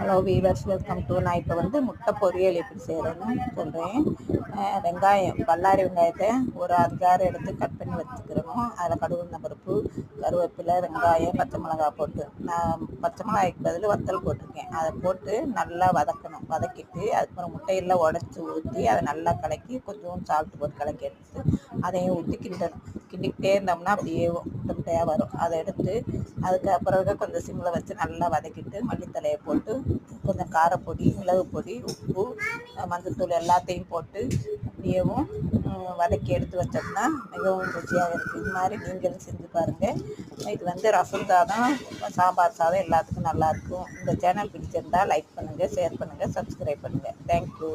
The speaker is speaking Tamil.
Hello viewers, welcome to. நான் இப்போ வந்து முட்டை பொரியல் எப்படி செய்கிறேன்னு சொல்கிறேன். வெங்காயம், பல்லாரி வெங்காயத்தை ஒரு 5-6 எடுத்து கட் பண்ணி வச்சுக்கிறணும். அதில் கடுகு, உளுந்தம் பருப்பு, கருவேப்பிலை, வெங்காயம், பச்சை மிளகாய் போட்டு, நான் பச்சை மிளகாய்க்கு பதில் வத்தல் போட்டிருக்கேன். அதை போட்டு நல்லா வதக்கணும். வதக்கிட்டு அதுக்கப்புறம் முட்டையெல்லாம் உடச்சி ஊற்றி அதை நல்லா கலக்கி கொஞ்சம் சால்ட் போட்டு கலக்கி எடுத்து அதையும் ஊற்றி கிண்டணும். கிண்டிக்கிட்டே இருந்தோம்னா அப்படியே முட்டை முட்டையாக வரும். அதை எடுத்து அதுக்கப்புறம் கொஞ்சம் சிம்மில் வச்சு நல்லா வதக்கிட்டு மல்லித்தலையை போட்டு கொஞ்சம் காரப்பொடி, மிளகு பொடி, உப்பு, மஞ்சள்தூள் எல்லாத்தையும் போட்டு அப்படியேவும் வதக்கி எடுத்து வச்சோம்னா மிகவும் ருசியாக இருக்குது. இது மாதிரி நீங்களும் செஞ்சு பாருங்கள். இது வந்து ரசம் சாதம், சாம்பார் சாதம் எல்லாத்துக்கும் நல்லாயிருக்கும். இந்த சேனல் பிடிச்சிருந்தால் லைக் பண்ணுங்கள், ஷேர் பண்ணுங்கள், சப்ஸ்கிரைப் பண்ணுங்கள். தேங்க்யூ.